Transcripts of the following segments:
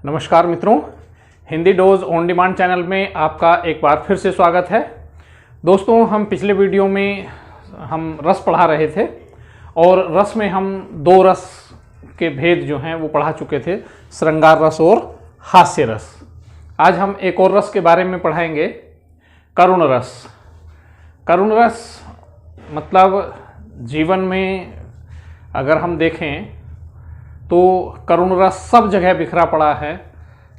नमस्कार मित्रों, Hindi dose on demand channel में आपका एक बार फिर से स्वागत है। दोस्तों, हम पिछले वीडियो में हम रस पढ़ा रहे थे और रस में हम दो रस के भेद जो हैं वो पढ़ा चुके थे, श्रृंगार रस और हास्य रस। आज हम एक और रस के बारे में पढ़ाएंगे, करुण रस। करुण रस मतलब जीवन में अगर हम देखें तो करुण रस सब जगह बिखरा पड़ा है।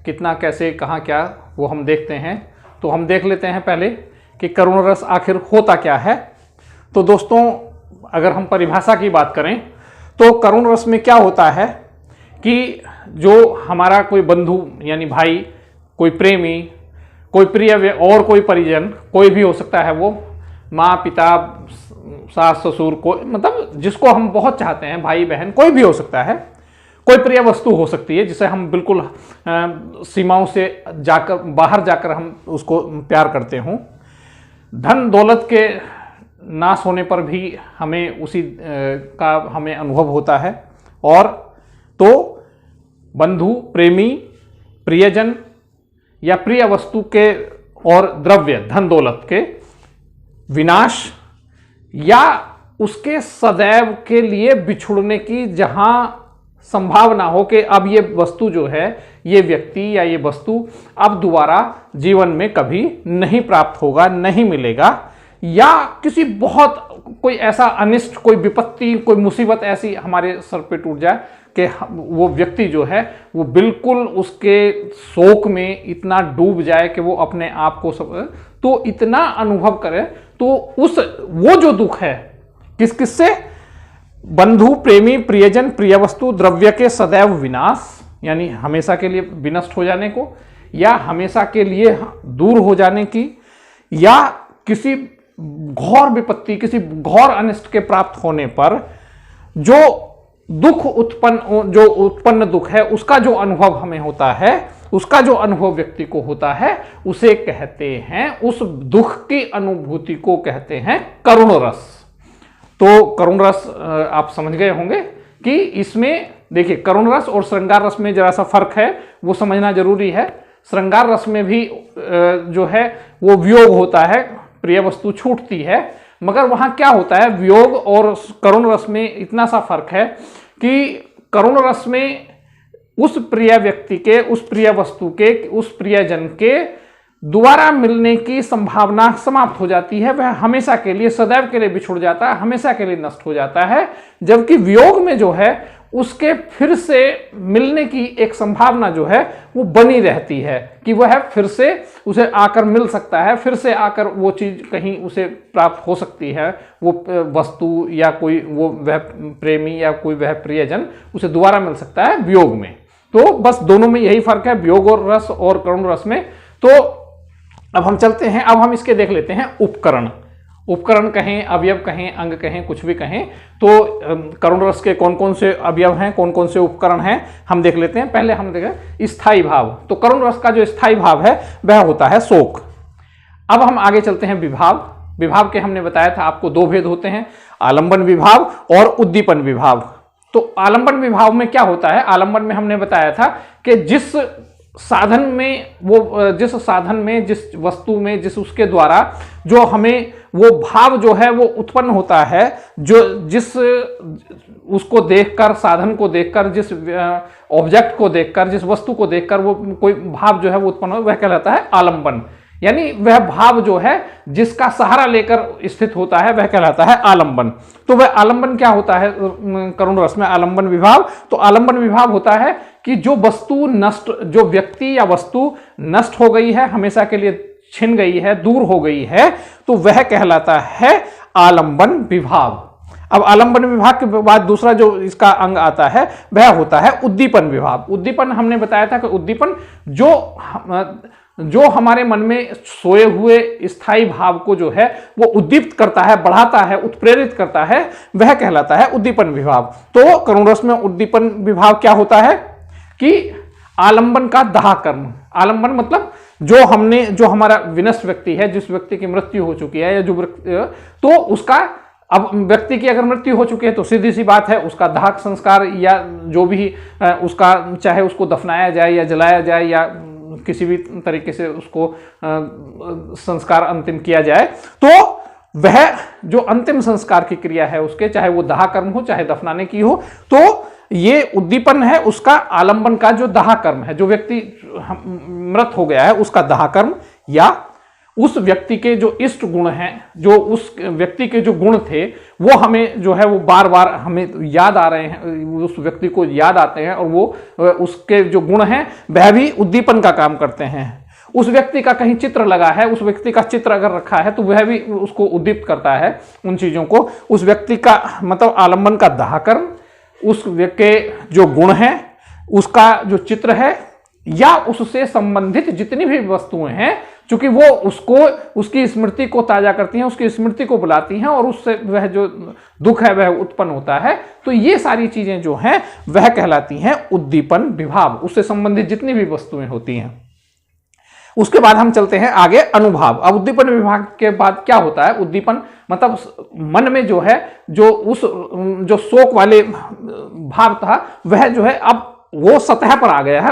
कितना, कैसे, कहाँ, क्या, वो हम देखते हैं। तो हम देख लेते हैं पहले कि करुण रस आखिर होता क्या है। तो दोस्तों, अगर हम परिभाषा की बात करें तो करुण रस में क्या होता है कि जो हमारा कोई बंधु यानी भाई, कोई प्रेमी, कोई प्रिय और कोई परिजन, कोई भी हो सकता है, वो माँ, पिता, सास, ससुर, कोई मतलब जिसको हम बहुत चाहते हैं, भाई बहन, कोई भी हो सकता है, कोई प्रिय वस्तु हो सकती है जिसे हम बिल्कुल सीमाओं से जाकर, बाहर जाकर हम उसको प्यार करते हों। धन दौलत के नाश होने पर भी हमें उसी का हमें अनुभव होता है। और तो बंधु, प्रेमी, प्रियजन या प्रिय वस्तु के और द्रव्य, धन दौलत के विनाश या उसके सदैव के लिए बिछुड़ने की जहां संभावना हो कि अब ये वस्तु जो है, ये व्यक्ति या ये वस्तु अब दोबारा जीवन में कभी नहीं प्राप्त होगा, नहीं मिलेगा, या किसी बहुत कोई ऐसा अनिष्ट, कोई विपत्ति, कोई मुसीबत ऐसी हमारे सर पे टूट जाए कि वो व्यक्ति जो है वो बिल्कुल उसके शोक में इतना डूब जाए कि वो अपने आप को तो इतना अनुभव करे। तो वो जो दुख है किससे, बंधु, प्रेमी, प्रियजन, प्रिय वस्तु, द्रव्य के सदैव विनाश यानी हमेशा के लिए विनष्ट हो जाने को, या हमेशा के लिए दूर हो जाने की, या किसी घोर विपत्ति, किसी घोर अनिष्ट के प्राप्त होने पर जो उत्पन्न दुख है, उसका जो अनुभव हमें होता है, उसका जो अनुभव व्यक्ति को होता है, उसे कहते हैं, उस दुख की अनुभूति को कहते हैं करुण रस। तो करुण रस आप समझ गए होंगे कि इसमें देखिए, करुण रस और श्रृंगार रस में जरा सा फर्क है, वो समझना जरूरी है। श्रृंगार रस में भी जो है वो वियोग होता है, प्रिय वस्तु छूटती है, मगर वहां क्या होता है, वियोग और करुण रस में इतना सा फर्क है कि करुण रस में उस प्रिय व्यक्ति के, उस प्रिय वस्तु के, उस प्रियजन के दोबारा मिलने की संभावना समाप्त हो जाती है। वह हमेशा के लिए, सदैव के लिए बिछुड़ जाता है, हमेशा के लिए नष्ट हो जाता है। जबकि वियोग में जो है उसके फिर से मिलने की एक संभावना जो है वो बनी रहती है कि वह फिर से उसे आकर मिल सकता है, फिर से आकर वो चीज कहीं उसे प्राप्त हो सकती है, वो वस्तु या कोई वो वह प्रेमी या कोई वह प्रियजन उसे दोबारा मिल सकता है वियोग में। तो बस दोनों में यही फर्क है, वियोग और रस और करुण रस में। तो अब हम चलते हैं, अब हम इसके देख लेते हैं उपकरण। उपकरण कहें, अवयव कहें, अंग कहें, कुछ भी कहें, तो करुण रस के कौन कौन से अवयव हैं, कौन कौन से उपकरण हैं, हम देख लेते हैं। पहले हम देखें स्थायी भाव। तो करुण रस का जो स्थायी भाव है वह होता है शोक। अब हम आगे चलते हैं विभाव। विभाव के हमने बताया था आपको दो भेद होते हैं, आलंबन विभाव और उद्दीपन विभाव। तो आलंबन विभाव में क्या होता है, आलंबन में हमने बताया था कि जिस साधन में, जिस वस्तु में, जिस उसके द्वारा जो हमें वो भाव जो है वो उत्पन्न होता है, जिस उसको देखकर, साधन को देखकर, जिस ऑब्जेक्ट को देखकर, जिस वस्तु को देखकर वो कोई भाव जो है वो उत्पन्न हो, वह कहलाता है आलंबन। यानी वह भाव जो है जिसका सहारा लेकर स्थित होता है वह कहलाता है आलंबन। तो वह आलंबन क्या होता है करुण रस में, आलंबन विभाव। तो आलंबन विभाव होता है कि जो वस्तु नष्ट, जो व्यक्ति या वस्तु नष्ट हो गई है, हमेशा के लिए छिन गई है, दूर हो गई है, तो वह कहलाता है आलंबन विभाव। अब आलंबन विभाग के बाद दूसरा जो इसका अंग आता है वह होता है उद्दीपन विभाव। उद्दीपन हमने बताया था कि उद्दीपन जो हमारे मन में सोए हुए स्थायी भाव को जो है वो उद्दीप्त करता है, बढ़ाता है, उत्प्रेरित करता है, वह कहलाता है उद्दीपन विभाव। तो करुण रस में उद्दीपन विभाव क्या होता है कि आलंबन का दाह कर्म। आलंबन मतलब जो हमारा विनष्ट व्यक्ति है, जिस व्यक्ति की मृत्यु हो चुकी है, या जो तो उसका अब व्यक्ति की अगर मृत्यु हो चुकी है तो सीधी सी बात है उसका दाह संस्कार या जो भी उसका, चाहे उसको दफनाया जाए या जलाया जाए या किसी भी तरीके से उसको संस्कार अंतिम किया जाए, तो वह जो अंतिम संस्कार की क्रिया है उसके, चाहे वो दाह कर्म हो चाहे दफनाने की हो, तो ये उद्दीपन है उसका आलंबन का जो दाह कर्म है, जो व्यक्ति मृत हो गया है उसका दाह कर्म, या उस व्यक्ति के जो इष्ट गुण हैं, जो उस व्यक्ति के जो गुण थे वो हमें जो है वो बार बार हमें याद आ रहे हैं, उस व्यक्ति को याद आते हैं और वो उसके जो गुण हैं वह भी उद्दीपन का काम करते हैं। उस व्यक्ति का कहीं चित्र लगा है, उस व्यक्ति का चित्र अगर रखा है तो वह भी उसको उद्दीप्त करता है उन चीजों को। उस व्यक्ति का मतलब आलंबन का दाह कर्म, उस व्यक्ति के जो गुण हैं उसका जो चित्र है, या उससे संबंधित जितनी भी वस्तुएं हैं, क्योंकि वो उसको उसकी स्मृति को ताजा करती हैं, उसकी स्मृति को बुलाती हैं और उससे वह जो दुख है वह उत्पन्न होता है। तो ये सारी चीजें जो हैं वह कहलाती हैं उद्दीपन विभाव, उससे संबंधित जितनी भी वस्तुएं होती हैं। उसके बाद हम चलते हैं आगे अनुभाव। अब उद्दीपन विभाग के बाद क्या होता है, उद्दीपन मतलब मन में जो है जो शोक वाले भाव था वह जो है अब वो सतह पर आ गया है,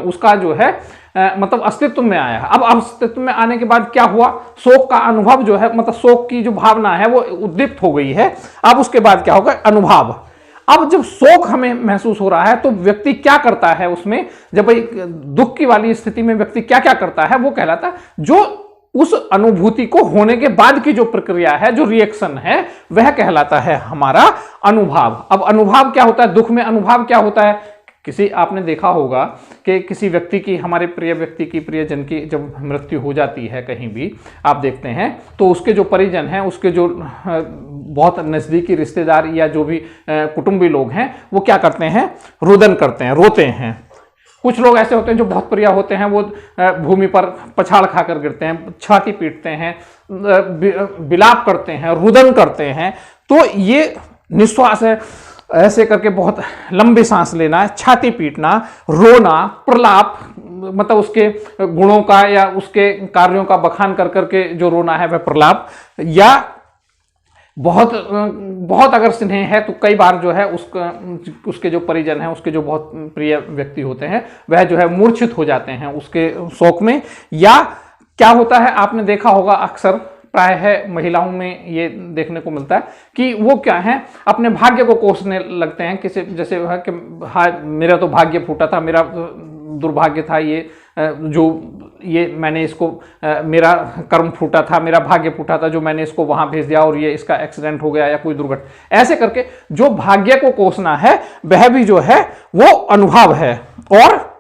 उसका जो है मतलब अस्तित्व में आया है। अब अस्तित्व में आने के बाद क्या हुआ, शोक का अनुभव जो है मतलब शोक की जो भावना है वो उद्दीप्त हो गई है। अब उसके बाद क्या होगा, अनुभाव। अब जब शोक हमें महसूस हो रहा है तो व्यक्ति क्या करता है उसमें, जब दुख की वाली स्थिति में व्यक्ति क्या क्या करता है वो कहलाता है जो उस अनुभूति को होने के बाद की जो प्रक्रिया है, जो रिएक्शन है, वह कहलाता है हमारा अनुभाव। अब अनुभाव क्या होता है, दुख में अनुभाव क्या होता है, किसी आपने देखा होगा कि किसी व्यक्ति की, हमारे प्रिय व्यक्ति की, प्रियजन की जब मृत्यु हो जाती है कहीं भी आप देखते हैं तो उसके जो परिजन हैं, उसके जो बहुत नज़दीकी रिश्तेदार या जो भी कुटुंबी लोग हैं वो क्या करते हैं, रुदन करते हैं, रोते हैं। कुछ लोग ऐसे होते हैं जो बहुत प्रिय होते हैं, वो भूमि पर पछाड़ खाकर गिरते हैं, छाती पीटते हैं, विलाप करते हैं, रुदन करते हैं। तो ये निश्वास है, ऐसे करके बहुत लंबी सांस लेना, छाती पीटना, रोना, प्रलाप मतलब उसके गुणों का या उसके कार्यों का बखान कर करके जो रोना है वह प्रलाप, या बहुत अगर स्नेह है तो कई बार जो है उसके जो परिजन हैं, उसके जो बहुत प्रिय व्यक्ति होते हैं वह जो है मूर्छित हो जाते हैं उसके शोक में। या क्या होता है, आपने देखा होगा अक्सर प्राय है महिलाओं में ये देखने को मिलता है कि वो क्या है, अपने भाग्य को कोसने लगते हैं, किसी जैसे है कि हाँ मेरा तो भाग्य फूटा था, मेरा दुर्भाग्य था, ये मैंने इसको मेरा कर्म फूटा था, मेरा भाग्य फूटा था जो मैंने इसको वहां भेज दिया और ये इसका एक्सीडेंट हो गया या कोई दुर्घटना, ऐसे करके जो भाग्य को कोसना है वह भी जो है वो अनुभाव है। और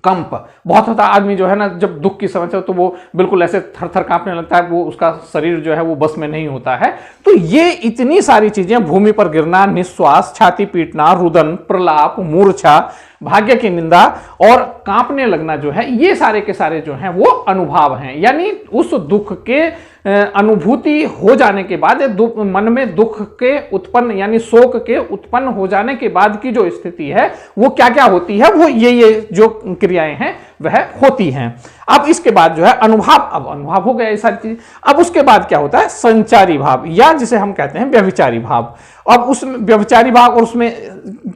कंप, बहुत होता आदमी जो है ना, जब दुख की समस्या तो वो बिल्कुल ऐसे थर थर कांपने लगता है, वो उसका शरीर जो है वो बस में नहीं होता है। तो ये इतनी सारी चीजें, भूमि पर गिरना, निश्वास, छाती पीटना, रुदन, प्रलाप, मूर्छा, भाग्य की निंदा और कांपने लगना जो है, ये सारे के सारे जो हैं वो अनुभाव हैं। यानी उस दुख के अनुभूति हो जाने के बाद, मन में दुख के उत्पन्न यानी शोक के उत्पन्न हो जाने के बाद की जो स्थिति है वो क्या क्या होती है, वो ये जो क्रियाएं हैं वह होती हैं। अब इसके बाद जो है अनुभाव, अब अनुभाव हो गया ये सारी चीज। अब उसके बाद क्या होता है, संचारी भाव, या जिसे हम कहते हैं व्यभिचारी भाव। अब उस व्यभिचारी भाव और उसमें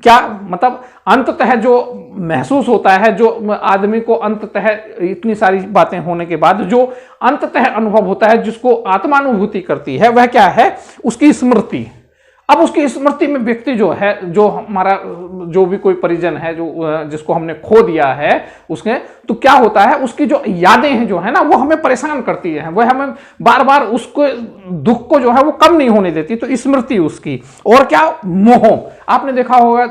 क्या मतलब अंततः जो महसूस होता है, जो आदमी को अंततः इतनी सारी बातें होने के बाद जो अंततः अनुभव होता है, जिसको आत्मानुभूति करती है, वह क्या है, उसकी स्मृति। अब उसकी स्मृति में व्यक्ति जो है, जो हमारा जो भी कोई परिजन है जो जिसको हमने खो दिया है उसके, तो क्या होता है, उसकी जो यादें हैं जो है ना वो हमें परेशान करती है, वह हमें बार बार उसको दुख को जो है वो कम नहीं होने देती। तो स्मृति उसकी, और क्या, मोह। आपने देखा होगा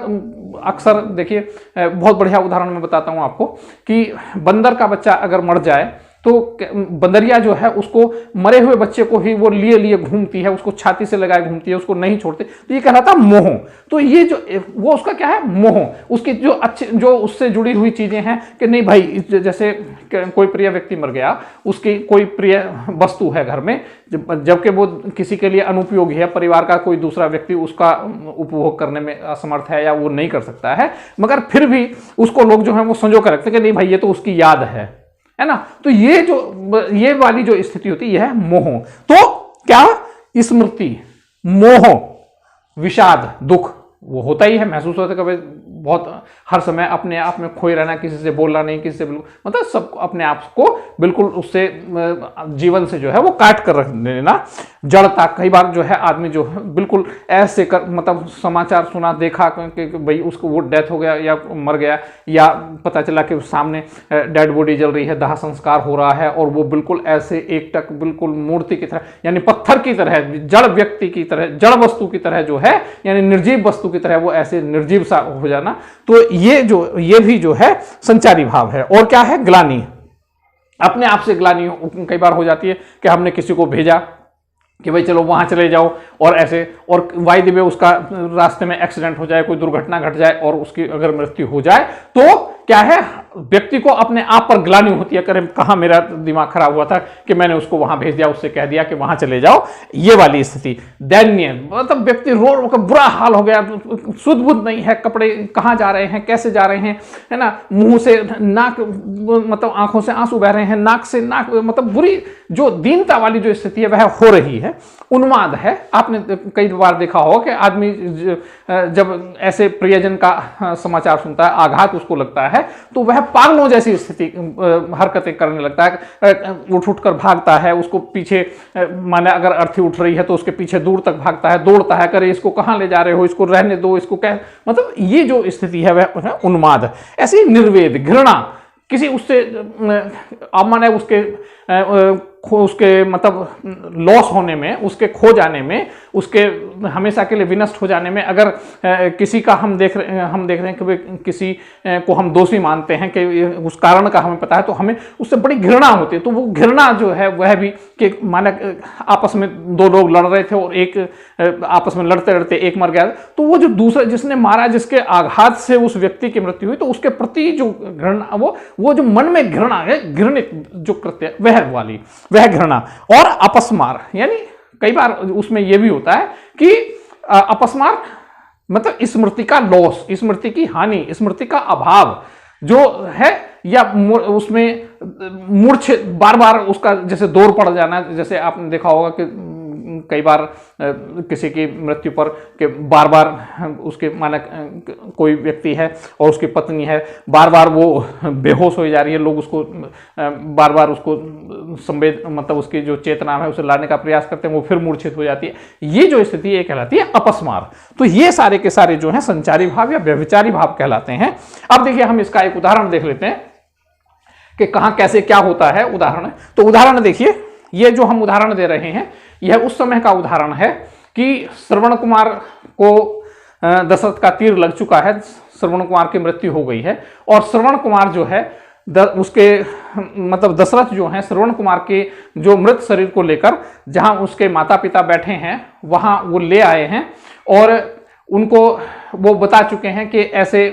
अक्सर, देखिए बहुत बढ़िया उदाहरण मैं बताता हूं आपको कि बंदर का बच्चा अगर मर जाए तो बंदरिया जो है उसको मरे हुए बच्चे को ही वो लिए लिए घूमती है, उसको छाती से लगाए घूमती है, उसको नहीं छोड़ती। तो ये कहलाता मोह। तो ये जो वो उसका क्या है, मोह। उसकी जो अच्छे जो उससे जुड़ी हुई चीजें हैं कि नहीं भाई, जैसे कोई प्रिय व्यक्ति मर गया, उसकी कोई प्रिय वस्तु है घर में, जबकि वो किसी के लिए अनुपयोगी है, परिवार का कोई दूसरा व्यक्ति उसका उपभोग करने में असमर्थ है या वो नहीं कर सकता है, मगर फिर भी उसको लोग जो है वो संजो कर रखते हैं कि नहीं भाई ये तो उसकी याद है ना। तो ये वाली जो स्थिति होती है यह मोह। तो क्या, स्मृति, मोह, विषाद, दुख वो होता ही है, महसूस होता है कभी बहुत, हर समय अपने आप में खोए रहना, किसी से बोलना नहीं, किसी से बिल्कुल मतलब सब अपने आप को बिल्कुल उससे जीवन से जो है वो काट कर रख देना, जड़ता। कई बार जो है आदमी जो है बिल्कुल ऐसे कर मतलब समाचार सुना, देखा कि भाई उसको वो डेथ हो गया या मर गया, या पता चला कि सामने डेड बॉडी जल रही है, दाह संस्कार हो रहा है, और वो बिल्कुल ऐसे एकटक बिल्कुल मूर्ति की तरह यानी पत्थर की तरह, जड़ व्यक्ति की तरह, जड़ वस्तु की तरह जो है यानी निर्जीव वस्तु की तरह वो ऐसे निर्जीव सा हो जाना, तो ये भी जो है संचारी भाव है। और क्या है? ग्लानि, अपने आप से ग्लानि कई बार हो जाती है कि हमने किसी को भेजा कि भाई चलो वहां चले जाओ, और ऐसे, और वायदे में उसका रास्ते में एक्सीडेंट हो जाए, कोई दुर्घटना घट जाए और उसकी अगर मृत्यु हो जाए, तो क्या है, व्यक्ति को अपने आप पर ग्लानि होती है, करे कहां मेरा दिमाग खराब हुआ था कि मैंने उसको वहां भेज दिया, उससे कह दिया कि वहां चले जाओ, ये वाली स्थिति। दैन्य मतलब व्यक्ति रो का बुरा हाल हो गया, सुध बुध नहीं है, कपड़े कहां जा रहे हैं, कैसे जा रहे हैं, है ना, मुंह से नाक मतलब आंखों से आंसू बह रहे हैं, नाक से नाक मतलब बुरी जो दीनता वाली जो स्थिति है वह हो रही है। उन्माद है, आपने कई बार देखा होगा कि आदमी जब ऐसे प्रियजन का समाचार सुनता है, आघात उसको लगता है, तो वह पागलों जैसी स्थिति हरकतें करने लगता है, उठ उठ कर भागता है, उसको पीछे माने अगर अर्थी उठ रही है तो उसके पीछे दूर तक भागता है, दौड़ता है, करे इसको कहां ले जा रहे हो, इसको रहने दो, इसको क्या, मतलब ये जो स्थिति है वह उन्माद। ऐसी निर्वेद, घृणा, किसी उससे अब माने उसके मतलब लॉस होने में, उसके खो जाने में, उसके हमेशा के लिए विनष्ट हो जाने में, अगर किसी का हम देख रहे हैं कि किसी को हम दोषी मानते हैं कि उस कारण का हमें पता है, तो हमें उससे बड़ी घृणा होती है। तो वो घृणा जो है वह भी कि माने आपस में दो लोग लड़ रहे थे और एक आपस में लड़ते लड़ते एक मर गया, तो वो जो दूसरा जिसने मारा, जिसके आघात से उस व्यक्ति की मृत्यु हुई, तो उसके प्रति जो घृणा, वो जो मन में घृणा है, घृणित जो कृत्य वह घृणा। और अपस्मार, यानी कई बार उसमें यह भी होता है कि अपस्मार मतलब स्मृति का लॉस, स्मृति की हानि, स्मृति का अभाव जो है, या उसमें मूर्छित बार बार उसका जैसे दौर पड़ जाना। जैसे आपने देखा होगा कि कई बार किसी की मृत्यु पर के बार बार उसके माना कोई व्यक्ति है और उसकी पत्नी है, बार बार वो बेहोश हो जा रही है, लोग उसको बार बार उसको संवेद मतलब उसकी जो चेतना है उसे लाने का प्रयास करते हैं, वो फिर मूर्छित हो जाती है। ये जो स्थिति ये कहलाती है अपस्मार। तो ये सारे के सारे जो है संचारी भाव या व्यभिचारी भाव कहलाते हैं। अब देखिए हम इसका एक उदाहरण देख लेते हैं कि कहां कैसे क्या होता है। उदाहरण, तो उदाहरण देखिए, ये जो हम उदाहरण दे रहे हैं यह उस समय का उदाहरण है कि श्रवण कुमार को दशरथ का तीर लग चुका है, श्रवण कुमार की मृत्यु हो गई है, और श्रवण कुमार जो है उसके मतलब दशरथ जो है श्रवण कुमार के जो मृत शरीर को लेकर जहां उसके माता पिता बैठे हैं वहां वो ले आए हैं, और उनको वो बता चुके हैं कि ऐसे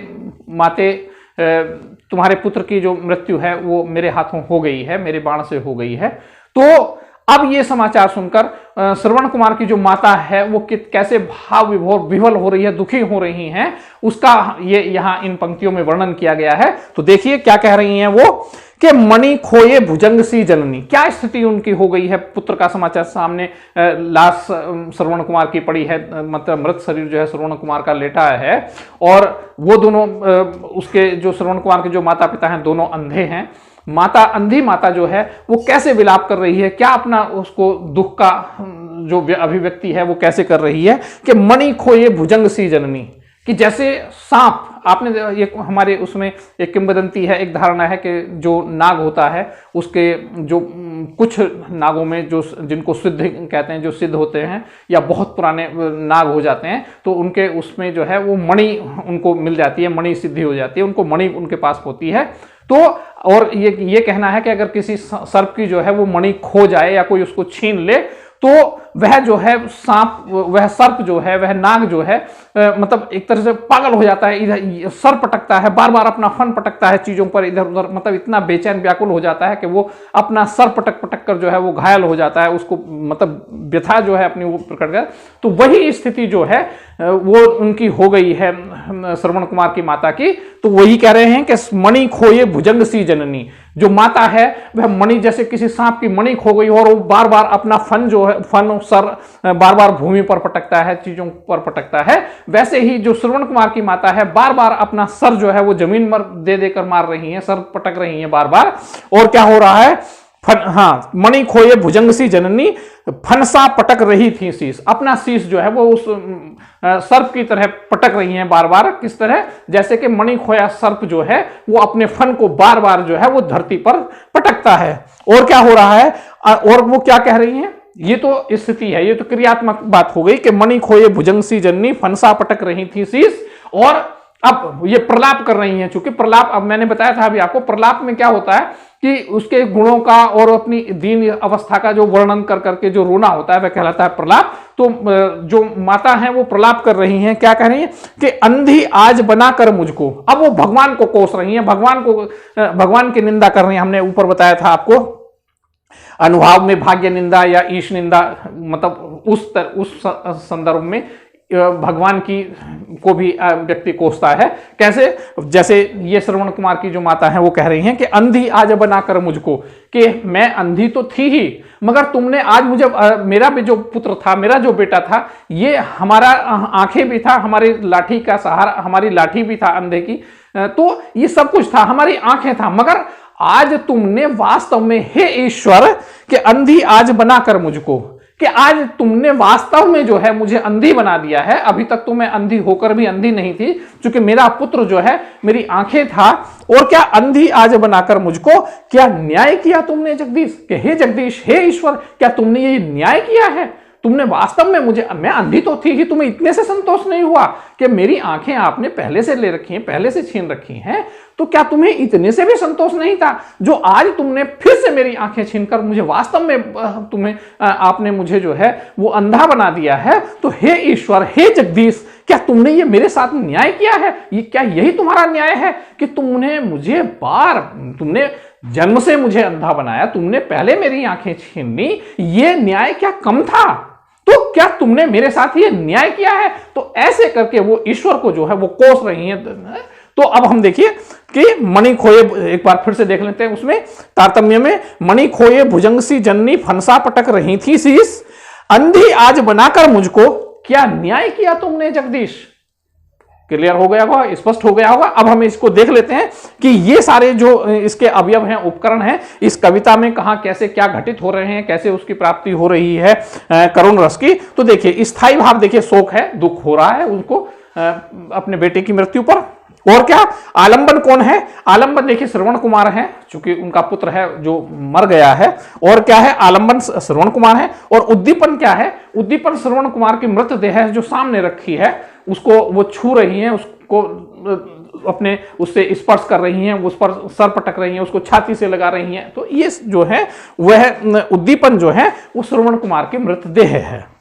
माते तुम्हारे पुत्र की जो मृत्यु है वो मेरे हाथों हो गई है, मेरे बाण से हो गई है। तो अब ये समाचार सुनकर श्रवण कुमार की जो माता है वो कैसे भाव विभोर हो रही है, दुखी हो रही हैं, उसका ये यहाँ इन पंक्तियों में वर्णन किया गया है। तो देखिए क्या कह रही हैं वो कि मणि खोए भुजंग सी जननी। क्या स्थिति उनकी हो गई है, पुत्र का समाचार सामने लाश श्रवण कुमार की पड़ी है, मतलब मृत शरीर जो है श्रवण कुमार का लेटा है, और वो दोनों उसके जो श्रवण कुमार के जो माता पिता हैं दोनों अंधे हैं। माता, अंधी माता जो है वो कैसे विलाप कर रही है, क्या अपना उसको दुख का जो अभिव्यक्ति है वो कैसे कर रही है कि मणि खोए भुजंग सी जननी, कि जैसे सांप, आपने ये हमारे उसमें एक किंवदंती है, एक धारणा है कि जो नाग होता है उसके जो कुछ नागों में जो जिनको सिद्ध कहते हैं, जो सिद्ध होते हैं या बहुत पुराने नाग हो जाते हैं, तो उनके उसमें जो है वो मणि उनको मिल जाती है, मणि सिद्धि हो जाती है, उनको मणि उनके पास होती है। तो और ये कहना है कि अगर किसी सर्प की जो है वो मणि खो जाए या कोई उसको छीन ले, तो वह जो है सांप, वह सर्प जो है, वह नाग जो है मतलब एक तरह से पागल हो जाता है, इधर सर पटकता है, बार बार अपना फन पटकता है चीजों पर इधर उधर, मतलब इतना बेचैन व्याकुल हो जाता है कि वो अपना सर पटक पटक कर जो है वो घायल हो जाता है, उसको मतलब व्यथा जो है अपनी वो प्रकट कर। तो वही स्थिति जो है वो उनकी हो गई है श्रवण कुमार की माता की। तो वही कह रहे हैं कि मणि खोए भुजंग सी जननी, जो माता है वह मणि, जैसे किसी सांप की मणि खो गई और वो बार बार अपना फन जो है, फन सर बार बार भूमि पर पटकता है, चीजों पर पटकता है, वैसे ही जो श्रवण कुमार की माता है बार बार अपना सर जो है वो जमीन पर दे देकर मार रही है, सर पटक रही है बार बार। और क्या हो रहा है, मणि खोए भुजंग सी जननी, फनसा पटक रही थी शीश, अपना शीश जो है वो उस सर्प की तरह पटक रही हैं बार बार। किस तरह, जैसे कि मणि खोया सर्प जो है वो अपने फन को बार बार जो है वो धरती पर पटकता है। और क्या हो रहा है, और वो क्या कह रही हैं, ये तो स्थिति है, ये तो क्रियात्मक बात हो गई कि मणि खोए भुजंग सी जननी, फनसा पटक रही थी शीश। और अब ये प्रलाप कर रही हैं, चूंकि प्रलाप, अब मैंने बताया था अभी आपको, प्रलाप में क्या होता है कि उसके गुणों का और अपनी दीन अवस्था का जो वर्णन कर करके जो रोना होता है वह कहलाता है प्रलाप। तो जो माता है वो प्रलाप कर रही हैं, क्या कह रही हैं कि अंधी आज बनाकर मुझको, अब वो भगवान को कोस रही हैं, भगवान की निंदा कर रही हैं। हमने ऊपर बताया था आपको, अनुभाव में भाग्य निंदा या ईश निंदा, मतलब उस संदर्भ में भगवान की को भी व्यक्ति कोसता है। कैसे, जैसे ये श्रवण कुमार की जो माता है वो कह रही हैं कि अंधी आज बनाकर मुझको, कि मैं अंधी तो थी ही, मगर तुमने आज मुझे, मेरा भी जो पुत्र था, मेरा जो बेटा था, ये हमारा आंखें भी था, हमारी लाठी का सहारा, हमारी लाठी भी था अंधे की, तो ये सब कुछ था, हमारी आंखें था, मगर आज तुमने वास्तव में, हे ईश्वर, कि अंधी आज बनाकर मुझको, कि आज तुमने वास्तव में जो है मुझे अंधी बना दिया है। अभी तक तो मैं अंधी होकर भी अंधी नहीं थी, क्योंकि मेरा पुत्र जो है मेरी आंखें था, और क्या अंधी आज बनाकर मुझको, क्या न्याय किया तुमने जगदीश, कि हे जगदीश, हे ईश्वर, क्या तुमने ये न्याय किया है, तुमने वास्तव में मुझे, मैं अंधी तो थी ही, तुम्हें इतने से संतोष नहीं हुआ कि मेरी आंखें आपने पहले से ले रखी हैं, पहले से छीन रखी हैं, तो क्या तुम्हें इतने से भी संतोष नहीं था जो आज तुमने फिर से मेरी आंखें छीनकर मुझे वास्तव में तुम्हें आपने मुझे जो है वो अंधा बना दिया है। तो हे ईश्वर, हे जगदीश, क्या तुमने ये मेरे साथ न्याय किया है, ये क्या यही तुम्हारा न्याय है कि तुमने जन्म से मुझे अंधा बनाया, तुमने पहले मेरी आंखें छीन ली, ये न्याय क्या कम था, तो क्या तुमने मेरे साथ ये न्याय किया है। तो ऐसे करके वो ईश्वर को जो है वो कोस रही है। तो अब हम देखिए कि मणि खोए, एक बार फिर से देख लेते हैं उसमें तारतम्य में, मणि खोए भुजंग सी जननी, फनसा पटक रही थी शीश, अंधी आज बनाकर मुझको, क्या न्याय किया तुमने जगदीश। क्लियर हो गया होगा, स्पष्ट हो गया होगा। अब हम इसको देख लेते हैं कि ये सारे जो इसके अवयव हैं, उपकरण हैं, इस कविता में कहां कैसे क्या घटित हो रहे हैं, कैसे उसकी प्राप्ति हो रही है करुण रस की। तो देखिए, स्थायी भाव देखिए, शोक है, दुख हो रहा है उनको अपने बेटे की मृत्यु पर। और क्या, आलंबन कौन है, आलंबन देखिए श्रवण कुमार है, चूंकि उनका पुत्र है जो मर गया है। और क्या है, आलंबन श्रवण कुमार है। और उद्दीपन क्या है, उद्दीपन श्रवण कुमार की मृतदेह है जो सामने रखी है, उसको वो छू रही हैं, उसको अपने उससे स्पर्श कर रही हैं, उस पर सर पटक रही हैं, उसको छाती से लगा रही हैं। तो ये जो है वह उद्दीपन जो है वो श्रवण कुमार की मृतदेह है।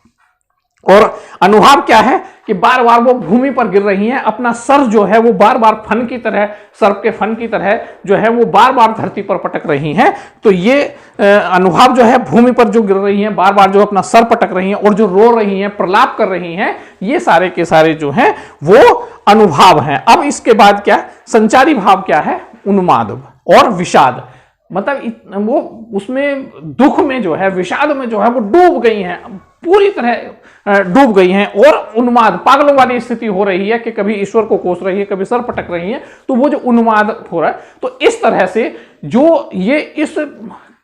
और अनुभाव क्या है कि बार बार वो भूमि पर गिर रही हैं, अपना सर जो है वो बार बार फन की तरह, सर्प के फन की तरह जो है वो बार बार धरती पर पटक रही हैं। तो ये अनुभाव जो है भूमि पर जो गिर रही हैं, बार बार जो अपना सर पटक रही हैं और जो रो रही हैं, प्रलाप कर रही हैं, ये सारे के सारे जो हैं वो अनुभाव हैं। अब इसके बाद क्या, संचारी भाव क्या है, उन्माद और विषाद, मतलब वो उसमें दुख में जो है, विषाद में जो है वो डूब गई हैं, पूरी तरह डूब गई हैं। और उन्माद, पागलों वाली स्थिति हो रही है कि कभी ईश्वर को कोस रही है, कभी सर पटक रही है। तो वो जो उन्माद हो रहा है, तो इस तरह से जो ये इस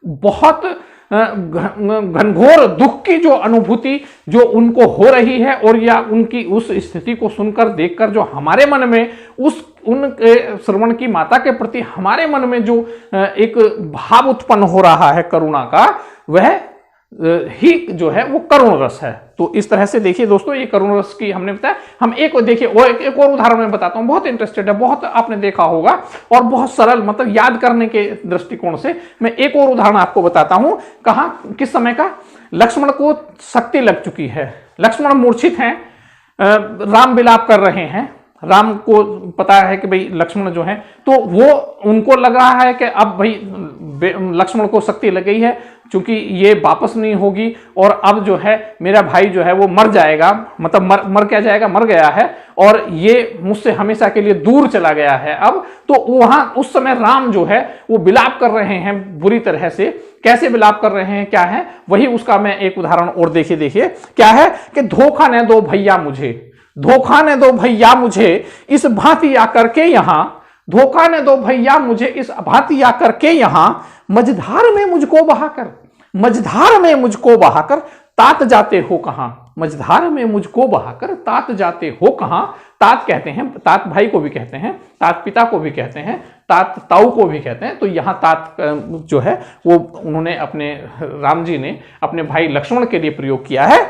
बहुत घनघोर दुख की जो अनुभूति जो उनको हो रही है, और या उनकी उस स्थिति को सुनकर देखकर जो हमारे मन में उन श्रवण की माता के प्रति हमारे मन में जो एक भाव उत्पन्न हो रहा है करुणा का, वह ही जो है वो करुण रस है। तो इस तरह से देखिए दोस्तों, ये करुण रस की हमने बताया। हम एक देखिए और एक और उदाहरण में बताता हूं, बहुत इंटरेस्टेड है, बहुत आपने देखा होगा और बहुत सरल, मतलब याद करने के दृष्टिकोण से मैं एक और उदाहरण आपको बताता हूं। कहां, किस समय का, लक्ष्मण को शक्ति लग चुकी है, लक्ष्मण मूर्छित हैं, राम विलाप कर रहे हैं, राम को पता है कि भाई लक्ष्मण जो है, तो वो उनको लग रहा है कि अब भाई लक्ष्मण को शक्ति लग गई है, क्योंकि ये वापस नहीं होगी और अब जो है मेरा भाई जो है वो मर जाएगा, मतलब मर क्या जाएगा, मर गया है और ये मुझसे हमेशा के लिए दूर चला गया है अब। तो वहां उस समय राम जो है वो विलाप कर रहे हैं बुरी तरह से। कैसे विलाप कर रहे हैं, क्या है, वही उसका मैं एक उदाहरण और देखिए क्या है कि धोखा न दो भैया मुझे, धोखा न दो भैया मुझे इस भांति आकर के यहां, धोखा न दो भैया मुझे इस भांति आकर के यहां, मझधार में मुझको बहाकर, मझधार में मुझको बहाकर तात जाते हो कहां, मझधार में मुझको बहाकर तात जाते हो कहां। तात कहते हैं, तात भाई को भी कहते हैं, तात पिता को भी कहते हैं, तात ताऊ को भी कहते हैं। तो यहां तात जो है वो उन्होंने अपने राम जी ने अपने भाई लक्ष्मण के लिए प्रयोग किया है।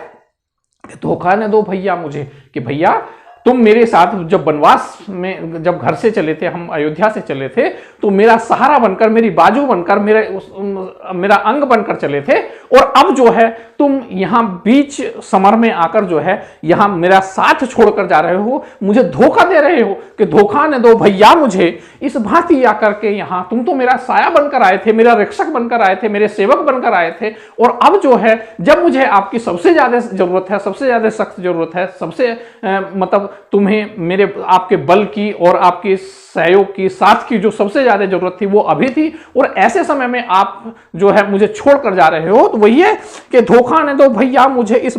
धोखा न दो भैया मुझे, कि भैया तुम मेरे साथ जब वनवास में, जब घर से चले थे, हम अयोध्या से चले थे, तो मेरा सहारा बनकर, मेरी बाजू बनकर, मेरा अंग बनकर चले थे, और अब जो है तुम यहां बीच समर में आकर जो है यहां मेरा साथ छोड़कर जा रहे हो, मुझे धोखा दे रहे हो कि धोखा न दो भैया मुझे इस भांति आकर के यहां, तुम तो मेरा साया बनकर आए थे, मेरा रक्षक बनकर आए थे, मेरे सेवक बनकर आए थे, और अब जो है जब मुझे आपकी सबसे ज्यादा जरूरत है, सबसे ज्यादा सख्त जरूरत है, सबसे मतलब तुम्हें मेरे आपके बल की और आपके सहयोग की, साथ की जो सबसे ज्यादा जरूरत थी वो अभी थी, और ऐसे समय में आप जो है मुझे छोड़कर जा रहे हो। तो वही है कि धोखा न दो भैया मुझे इस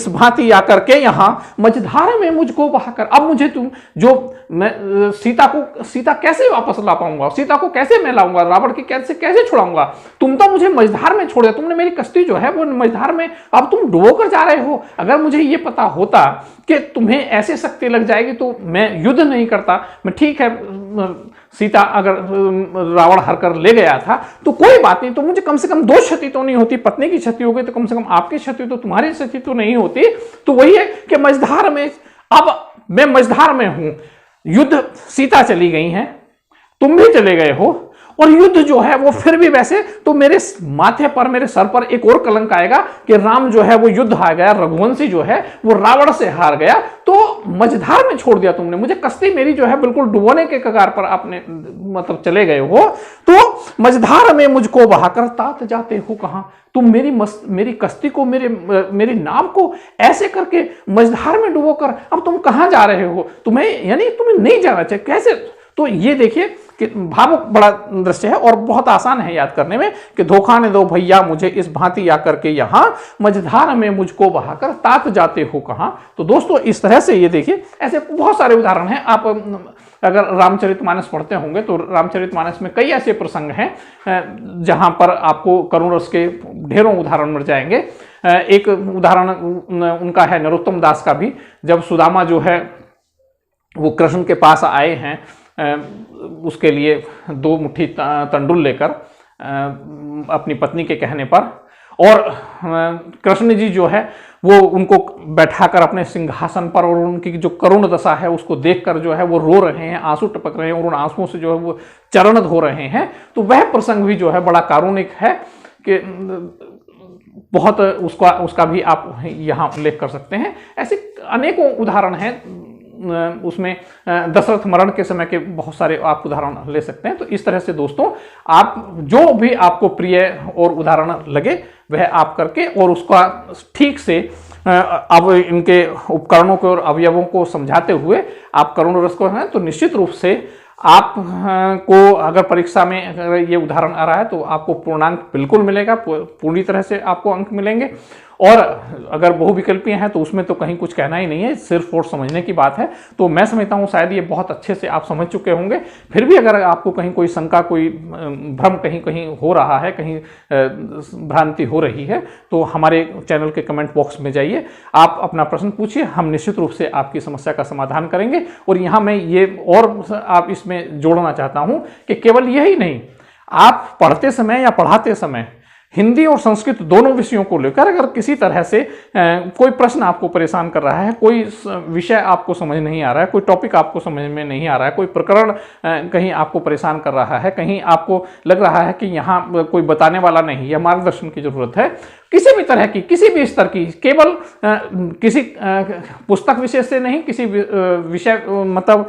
भांति आकर के यहां, मझधार में मुझको बहाकर। अब मुझे तुम जो मैं सीता कैसे वापस ला पाऊंगा, सीता को कैसे मैं लाऊंगा, रावण की कैसे छुड़ाऊंगा, तुम तो मुझे मझधार में छोड़ दिया, तुमने मेरी कश्ती जो है वो मझधार में अब तुम डुबो कर जा रहे हो। अगर मुझे ये पता होता कि तुम्हें ऐसे शक्ति लग जाएगी तो मैं युद्ध नहीं करता, मैं ठीक है सीता अगर रावण हर कर ले गया था तो कोई बात नहीं, तो मुझे कम से कम दो क्षति तो नहीं होती, पत्नी की क्षति हो गई तो कम से कम आपकी क्षति, तो तुम्हारी क्षति तो नहीं होती। तो वही है कि मझधार में, अब मैं मझधार में हूं, युद्ध, सीता चली गई हैं, तुम भी चले गए हो, और युद्ध जो है वो फिर भी वैसे तो मेरे माथे पर, मेरे सर पर एक और कलंक आएगा कि राम जो है वो युद्ध हार गया, रघुवंशी जो है वो रावण से हार गया, तो मझधार में छोड़ दिया तुमने मुझे, कश्ती मेरी जो है बिल्कुल डुबोने के कगार पर आपने मतलब चले गए हो। तो मझधार में मुझको बहाकर तात जाते हो कहां, तुम मेरी कश्ती को, मेरी नाव को ऐसे करके मझधार में डुबोकर अब तुम कहां जा रहे हो, तुम्हें यानी तुम्हें नहीं जाना चाहिए, कैसे। तो ये देखिए कि भावुक बड़ा दृश्य है और बहुत आसान है याद करने में कि धोखा न दो भैया मुझे इस भांति आकर के यहां, मझधार में मुझको बहाकर तात जाते हो कहां। तो दोस्तों इस तरह से ये देखिए, ऐसे बहुत सारे उदाहरण हैं। आप अगर रामचरितमानस पढ़ते होंगे तो रामचरितमानस में कई ऐसे प्रसंग हैं जहां पर आपको करुण रस के ढेरों उदाहरण मिल जाएंगे। एक उदाहरण उनका है नरोत्तम दास का भी, जब सुदामा जो है वो कृष्ण के पास आए हैं उसके लिए 2 मुट्ठी तंडुल लेकर अपनी पत्नी के कहने पर, और कृष्ण जी जो है वो उनको बैठाकर अपने सिंहासन पर, और उनकी जो करुण दशा है उसको देखकर जो है वो रो रहे हैं, आंसू टपक रहे हैं, और उन आंसुओं से जो है वो चरण धो रहे हैं। तो वह प्रसंग भी जो है बड़ा कारुणिक है कि बहुत उसका भी आप यहाँ उल्लेख कर सकते हैं। ऐसे अनेकों उदाहरण हैं उसमें, दशरथ मरण के समय के बहुत सारे आप उदाहरण ले सकते हैं। तो इस तरह से दोस्तों आप जो भी आपको प्रिय और उदाहरण लगे वह आप करके और उसका ठीक से अब इनके उपकरणों को और अवयवों को समझाते हुए आप करुण रस को हैं, तो निश्चित रूप से आप को अगर परीक्षा में अगर ये उदाहरण आ रहा है तो आपको पूर्णांक बिल्कुल मिलेगा, पूरी तरह से आपको अंक मिलेंगे। और अगर बहुविकल्पीय हैं तो उसमें तो कहीं कुछ कहना ही नहीं है, सिर्फ और समझने की बात है। तो मैं समझता हूँ शायद ये बहुत अच्छे से आप समझ चुके होंगे। फिर भी अगर आपको कहीं कोई शंका, कोई भ्रम कहीं हो रहा है, कहीं भ्रांति हो रही है, तो हमारे चैनल के कमेंट बॉक्स में जाइए, आप अपना प्रश्न पूछिए, हम निश्चित रूप से आपकी समस्या का समाधान करेंगे। और यहाँ मैं ये और आप इसमें जोड़ना चाहता हूँ कि केवल यही नहीं, आप पढ़ते समय या पढ़ाते समय हिंदी और संस्कृत दोनों विषयों को लेकर अगर किसी तरह से कोई प्रश्न आपको परेशान कर रहा है, कोई विषय आपको समझ नहीं आ रहा है, कोई टॉपिक आपको समझ में नहीं आ रहा है, कोई प्रकरण कहीं आपको परेशान कर रहा है, कहीं आपको लग रहा है कि यहाँ कोई बताने वाला नहीं या मार्गदर्शन की जरूरत है, किसी भी तरह की, किसी भी स्तर की, केवल किसी पुस्तक विशेष से नहीं, किसी विषय मतलब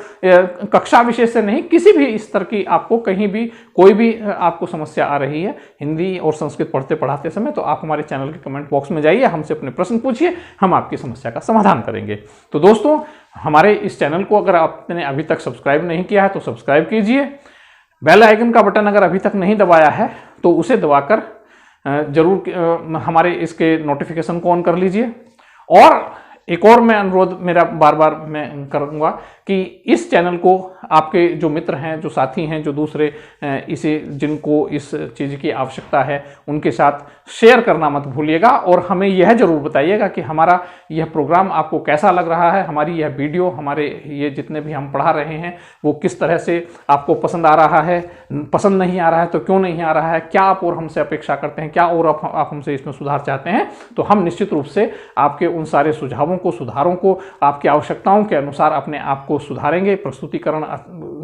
कक्षा विशेष से नहीं, किसी भी स्तर की आपको कहीं भी कोई भी आपको समस्या आ रही है हिंदी और संस्कृत पढ़ते पढ़ाते समय, तो आप हमारे चैनल के कमेंट बॉक्स में जाइए, हमसे अपने प्रश्न पूछिए, हम आपकी समस्या का समाधान करेंगे। तो दोस्तों, हमारे इस चैनल को अगर आपने अभी तक सब्सक्राइब नहीं किया है तो सब्सक्राइब कीजिए। बेल आइकन का बटन अगर अभी तक नहीं दबाया है तो उसे दबाकर जरूर हमारे इसके नोटिफिकेशन को ऑन कर लीजिए। और एक और मैं अनुरोध मेरा बार बार मैं करूंगा कि इस चैनल को आपके जो मित्र हैं, जो साथी हैं, जो दूसरे इसे जिनको इस चीज़ की आवश्यकता है, उनके साथ शेयर करना मत भूलिएगा। और हमें यह जरूर बताइएगा कि हमारा यह प्रोग्राम आपको कैसा लग रहा है, हमारी यह वीडियो, हमारे ये जितने भी हम पढ़ा रहे हैं वो किस तरह से आपको पसंद आ रहा है, पसंद नहीं आ रहा है तो क्यों नहीं आ रहा है, क्या आप और हमसे अपेक्षा करते हैं, क्या और आप हमसे इसमें सुधार चाहते हैं। तो हम निश्चित रूप से आपके उन सारे सुझावों को, सुधारों को आपकी आवश्यकताओं के अनुसार अपने आप को सुधारेंगे, प्रस्तुतिकरण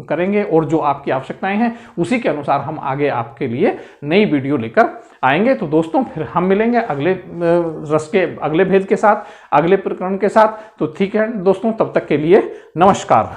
करेंगे, और जो आपकी आवश्यकताएं हैं उसी के अनुसार हम आगे आपके लिए नई वीडियो लेकर आएंगे। तो दोस्तों, फिर हम मिलेंगे अगले रस के अगले भेद के साथ, अगले प्रकरण के साथ। तो ठीक है दोस्तों, तब तक के लिए नमस्कार।